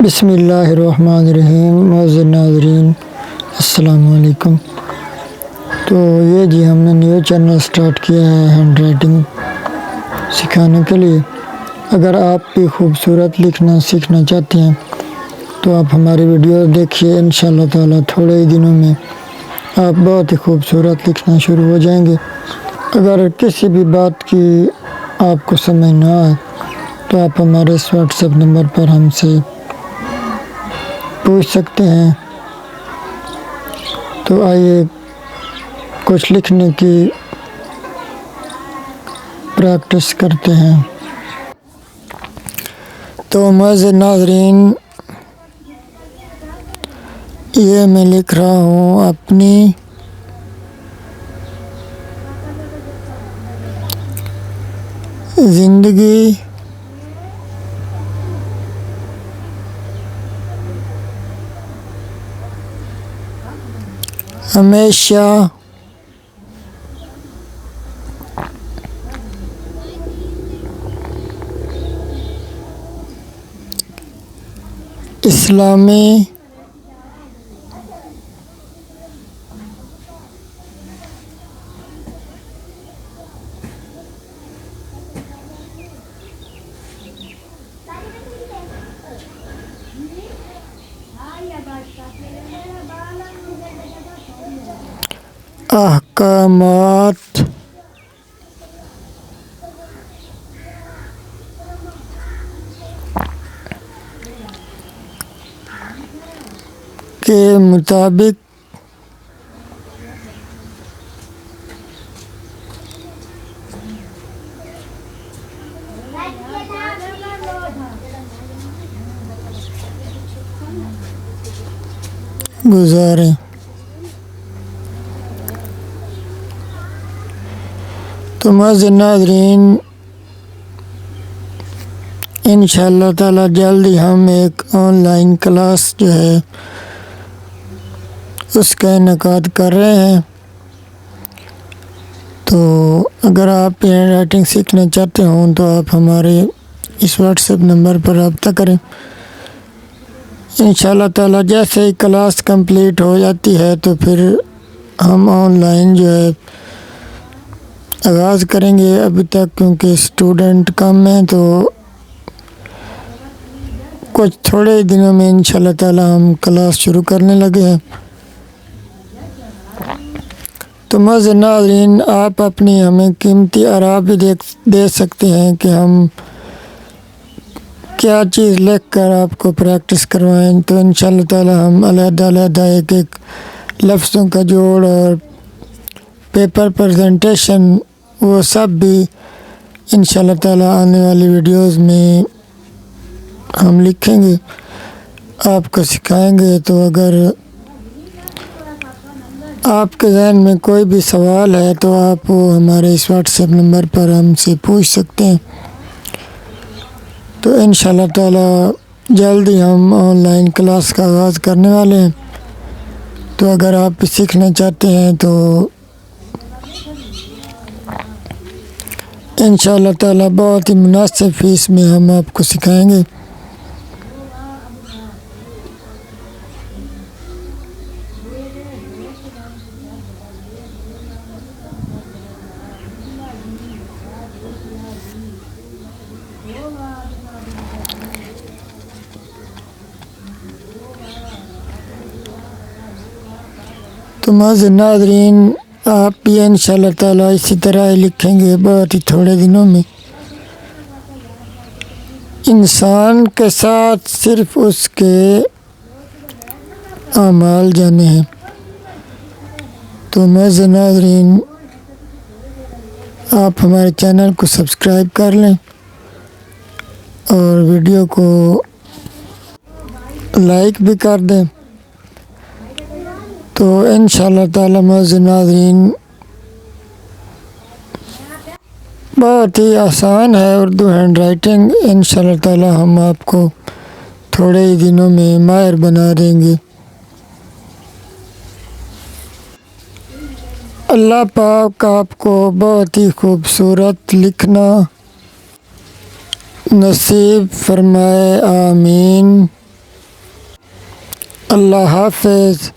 بسم اللہ الرحمن الرحیم. معزز ناظرین السلام علیکم. تو یہ جی ہم نے نیو چینل سٹارٹ کیا ہے ہینڈ رائٹنگ سکھانے کے لیے. اگر آپ بھی خوبصورت لکھنا سیکھنا چاہتے ہیں تو آپ ہماری ویڈیو دیکھیے. انشاءاللہ تعالی تھوڑے ہی دنوں میں آپ بہت ہی خوبصورت لکھنا شروع ہو جائیں گے. اگر کسی بھی بات کی آپ کو سمجھ نہ آئے تو آپ ہمارے اس واٹس ایپ نمبر پر ہم سے پوچھ سکتے ہیں. تو آئیے کچھ لکھنے کی پریکٹس کرتے ہیں. تو معزز ناظرین یہ میں لکھ رہا ہوں اپنی زندگی ہمیشہ اسلامی احکامات کے مطابق گزاریں. تو معزز ناظرین انشاءاللہ تعالی جلد ہی ہم ایک آن لائن کلاس جو ہے اس کا انعقاد کر رہے ہیں. تو اگر آپ ہینڈ رائٹنگ سیکھنا چاہتے ہوں تو آپ ہمارے اس واٹس ایپ نمبر پر رابطہ کریں. انشاءاللہ تعالی جیسے ہی کلاس کمپلیٹ ہو جاتی ہے تو پھر ہم آن لائن جو ہے آغاز کریں گے. ابھی تک کیونکہ اسٹوڈنٹ کم ہیں تو کچھ تھوڑے ہی دنوں میں انشاءاللہ تعالی ہم کلاس شروع کرنے لگے ہیں. تو معزز ناظرین آپ اپنی ہمیں قیمتی آراء بھی دے سکتے ہیں کہ ہم کیا چیز لکھ کر آپ کو پریکٹس کروائیں. تو انشاءاللہ تعالی ہم علیحدہ علیحدہ ایک ایک لفظوں کا جوڑ اور پیپر پریزنٹیشن وہ سب بھی انشاءاللہ تعالی آنے والی ویڈیوز میں ہم لکھیں گے آپ کو سکھائیں گے. تو اگر آپ کے ذہن میں کوئی بھی سوال ہے تو آپ وہ ہمارے اس واٹس ایپ نمبر پر ہم سے پوچھ سکتے ہیں. تو انشاءاللہ تعالی جلد ہی ہم آن لائن کلاس کا آغاز کرنے والے ہیں. تو اگر آپ سیکھنا چاہتے ہیں تو انشاءاللہ تعالی بہت ہی مناسب فیس میں ہم آپ کو سکھائیں گے. تو معزز ناظرین آپ بھی انشاءاللہ تعالی اسی طرح ہی لکھیں گے بہت ہی تھوڑے دنوں میں. انسان کے ساتھ صرف اس کے اعمال جانے ہیں. تو معزز ناظرین آپ ہمارے چینل کو سبسکرائب کر لیں اور ویڈیو کو لائک بھی کر دیں. تو انشاءاللہ تعالی معزز ناظرین بہت ہی آسان ہے اردو ہینڈ رائٹنگ. انشاءاللہ تعالی ہم آپ کو تھوڑے ہی دنوں میں ماہر بنا دیں گے. اللہ پاک آپ کو بہت ہی خوبصورت لکھنا نصیب فرمائے، آمین. اللہ حافظ.